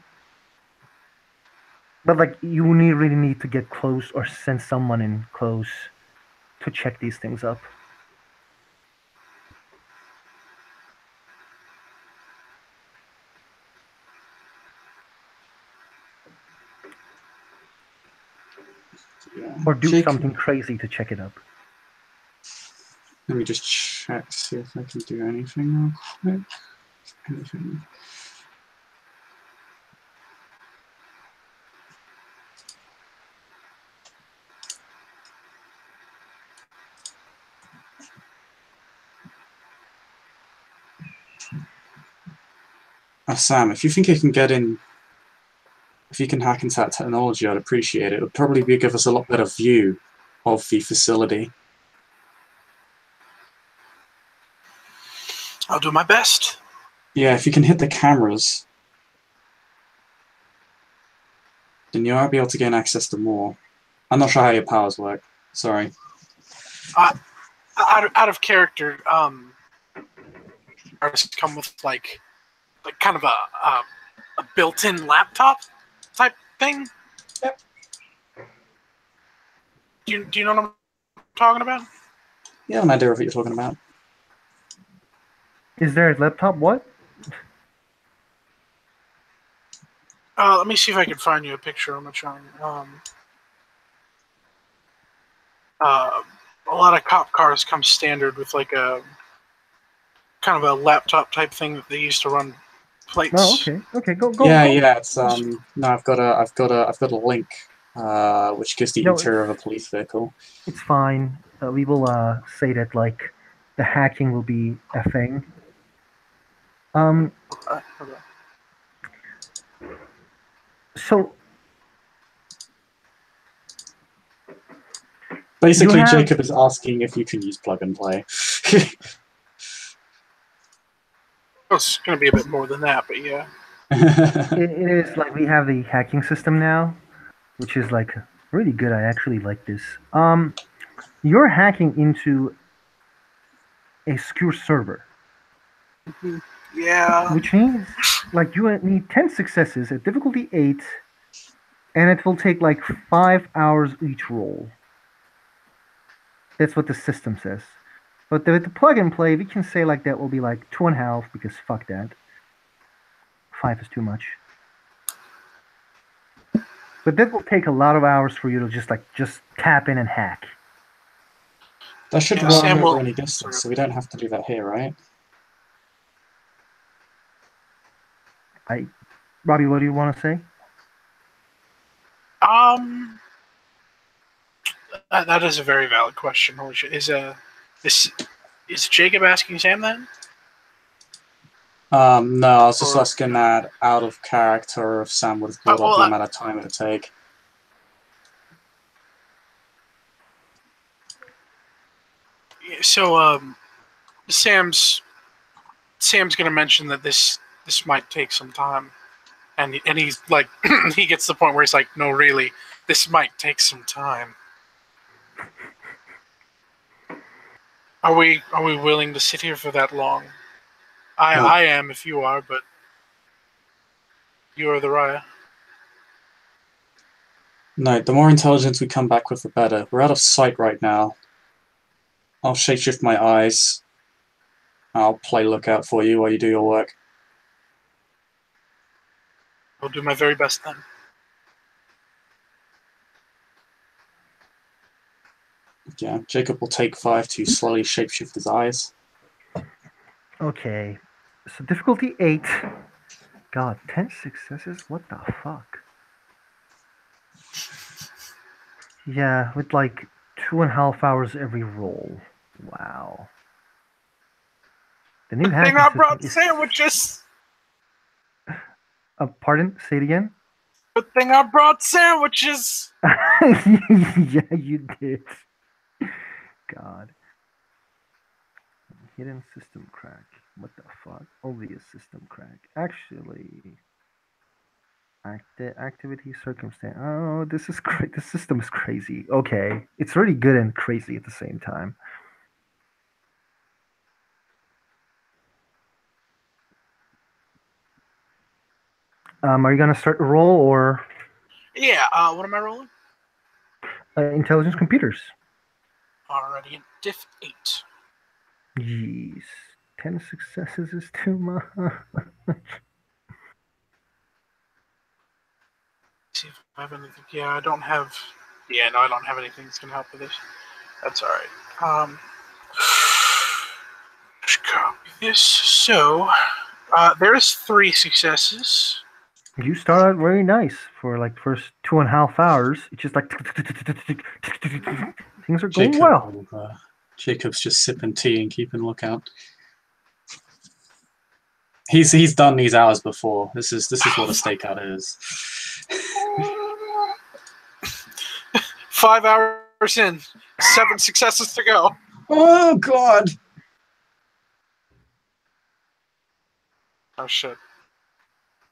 A: But like you really need to get close or send someone in close to check these things up.
B: Yeah.
A: Or do something crazy to check it up.
B: Let me just check, see if I can do anything real quick. Anything. Sam, if you think you can get in, if you can hack into that technology, I'd appreciate it. It would probably give us a lot better view of the facility.
C: I'll do my best.
B: Yeah, if you can hit the cameras, then you might be able to gain access to more. I'm not sure how your powers work. Sorry.
C: Out of character, artists come with like kind of a built-in laptop type thing.
B: Yep.
C: Do you know what I'm talking about?
B: Yeah, I have an idea of what you're talking about.
A: Is there a laptop? What?
C: Let me see if I can find you a picture. I'm trying. A lot of cop cars come standard with like a kind of a laptop type thing that they used to run plates.
A: Oh, okay. Go.
B: Yeah,
A: go.
B: yeah. It's no, I've got a link, which gives the interior of a police vehicle.
A: It's fine. We will say that like the hacking will be a thing. So
B: basically, Jacob is asking if you can use plug and play.
C: It's going to be a bit more than that, but yeah.
A: it is like we have the hacking system now, which is like really good. I actually like this. You're hacking into a secure server.
C: Yeah.
A: Which means like you need 10 successes at difficulty 8, and it will take like 5 hours each roll. That's what the system says. But with the plug and play, we can say like that will be like 2.5 because fuck that. 5 is too much. But that will take a lot of hours for you to just tap in and hack.
B: That should
C: Yeah,
B: run
C: Sam
B: over
C: will-
B: any distance, so we don't have to do that here, right?
A: Robbie, what do you want to say?
C: That is a very valid question. Holy shit! Is Jacob asking Sam then?
B: No, I was just
C: Or-
B: asking that out of character if Sam would have brought up
C: well,
B: the amount of time it would take.
C: So, Sam's gonna mention that this might take some time, and he's like, he gets to the point where he's like, no, really, this might take some time. Are we willing to sit here for that long? I am if you are, but you are the Raya.
B: No, the more intelligence we come back with, the better. We're out of sight right now. I'll shapeshift my eyes. I'll play lookout for you while you do your work.
C: I'll do my very best then.
B: Yeah, Jacob will take 5 to slowly shapeshift his eyes.
A: Okay. So difficulty 8. God, 10 successes? What the fuck? Yeah, with like 2.5 hours every roll. Wow. The new
C: Thing
A: hacking
C: I
A: system
C: brought
A: is...
C: sandwiches.
A: Pardon? Say it again?
C: Good thing I brought sandwiches.
A: Yeah, you did. God. Hidden system crack. What the fuck? Obvious system crack. Actually, activity circumstance. Oh, this is this system is crazy. Okay, it's really good and crazy at the same time. Are you gonna start a roll or
C: Yeah. What am I rolling?
A: intelligence computers?
C: Already in diff 8.
A: Jeez, 10 successes is too much.
C: See if I have anything. Yeah, I don't have. Yeah, no, I don't have anything that's gonna help with this. That's all right. Just copy this. So, there's 3 successes.
A: You start out very nice for like first 2.5 hours. It's just like things are going well.
B: Jacob's just sipping tea and keeping lookout. He's done these hours before. This is what a stakeout is.
C: 5 hours in, 7 successes to go.
B: Oh God!
C: Oh shit!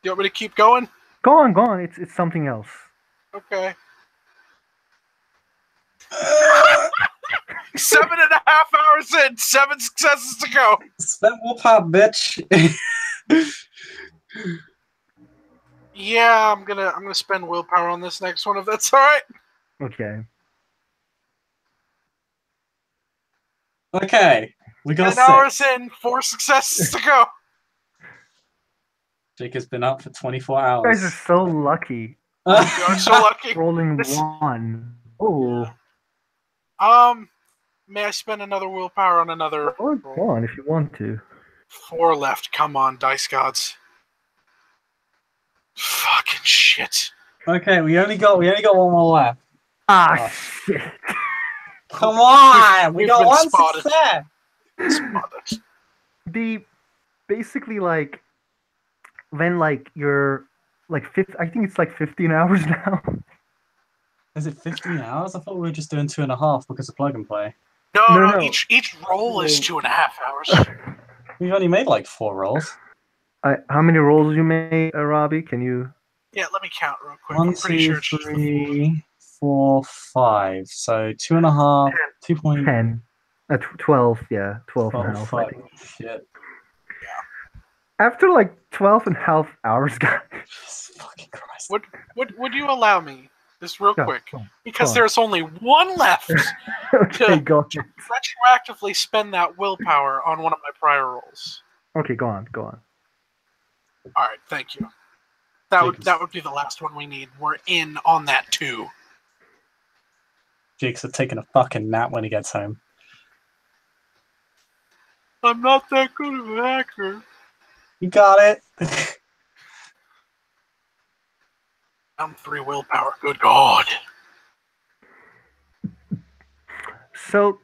C: You want me to keep going?
A: Go on. It's something else.
C: Okay. 7.5 hours in, 7 successes to go.
B: Spend willpower, bitch.
C: Yeah, I'm gonna spend willpower on this next one if that's all right.
A: Okay.
B: Okay, we got
C: 10 hours in, 4 successes to go.
B: Jacob's been up for 24
A: You
B: hours.
A: guys are so lucky.
C: You are so lucky.
A: Rolling
C: This-
A: 1. Oh.
C: May I spend another willpower on another?
A: Go on if you want to.
C: 4 left. Come on, dice gods. Fucking shit.
B: Okay, we only got one more left.
A: Ah, shit.
B: Come on, we
C: We've
B: got
C: been
B: one
C: spotted.
B: success.
C: Spotted.
A: Basically like when like you're like I think it's like 15 hours now.
B: Is it 15 hours? I thought we were just doing 2.5 because of plug and play.
C: No.
A: No.
C: Each roll is 2.5 hours.
B: We've only made like 4 rolls.
A: How many rolls you made, Robbie? Can you?
C: Yeah, let me count real quick.
B: 1,
C: I'm pretty
B: 2,
C: sure it's just
B: 3, 4, 5. So 2.5, 2.10.
A: 10. 12, yeah. 12 and a half, I
B: fuck.
A: think.
B: Shit.
A: After like 12 and a half hours, guys.
B: Jesus fucking Christ.
C: Would you allow me just real
A: Yeah,
C: quick?
A: go on.
C: Because
A: Go on.
C: there's only 1 left
A: Okay, go on.
C: to retroactively spend that willpower on one of my prior rolls.
A: Okay, go on.
C: All right, thank you.
B: Jacob's-
C: That would be the last one we need. We're in on that too.
B: Jake's taking a fucking nap when he gets home.
C: I'm not that good of an actor.
B: You got it.
C: I'm 3 willpower. Good God.
A: So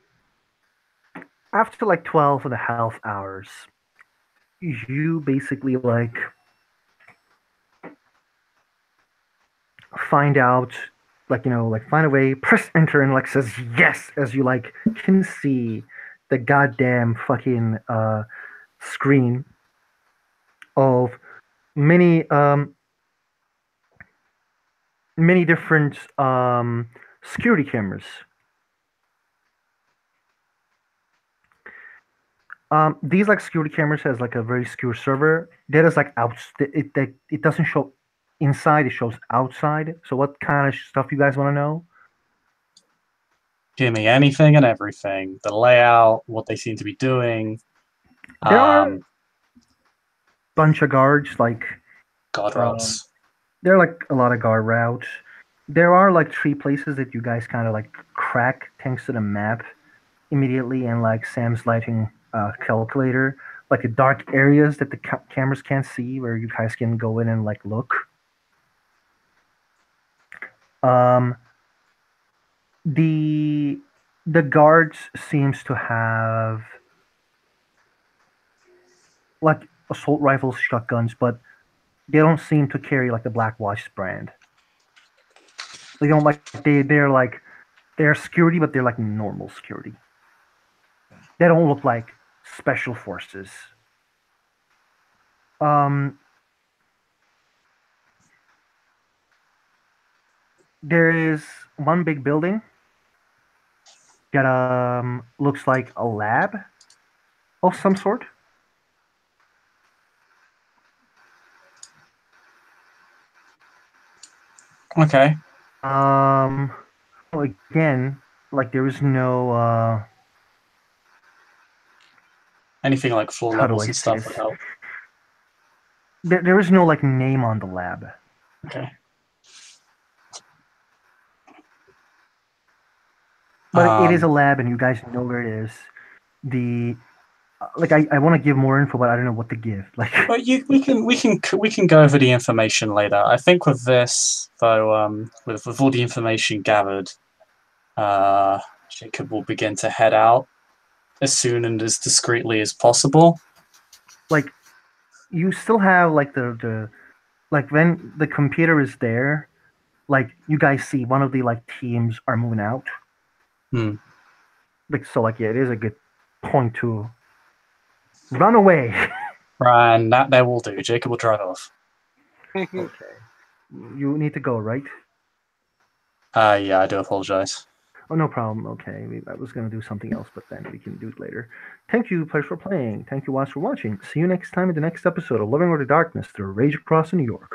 A: after like 12 and a half hours, you basically like find out, like, like find a way, press enter, and like says yes as you like can see the goddamn fucking screen of many many different security cameras. These like security cameras has like a very secure server that is like out. It doesn't show inside; it shows outside. So, what kind of stuff you guys want to know?
B: Give me anything and everything. The layout, what they seem to be doing.
A: There are a bunch of guards. Like
B: God routes.
A: there are like a lot of guard routes. There are like 3 places that you guys kind of like crack thanks to the map immediately, and like Sam's lighting calculator, like the dark areas that the cameras can't see, where you guys can go in and like look. Um, the the guards seems to have like assault rifles, shotguns, but they don't seem to carry like the Black Watch brand. They don't like they're security, but they're like normal security. They don't look like special forces. Um, there is one big building that looks like a lab of some sort.
B: Okay.
A: Again, like there is no
B: Anything like floor
A: how do
B: levels
A: I
B: and
A: say
B: stuff
A: this?
B: would help.
A: There is no like name on the lab.
B: Okay.
A: But it is a lab, and you guys know where it is. The like I want to give more info, but I don't know what to give. Like,
B: But we can go over the information later. I think with this though, with all the information gathered, Jacob will begin to head out as soon and as discreetly as possible.
A: like you still have like the like when the computer is there, like you guys see one of the like teams are moving out.
B: Hmm.
A: Like so, like yeah, it is a good point to run away.
B: And that there will do. Jacob will drive off.
A: Okay, you need to go, right?
B: Yeah, I do apologize.
A: Oh, no problem. Okay, I was gonna do something else, but then we can do it later. Thank you, players, for playing. Thank you, watch for watching. See you next time in the next episode of Living with the Darkness through Rage Across New York.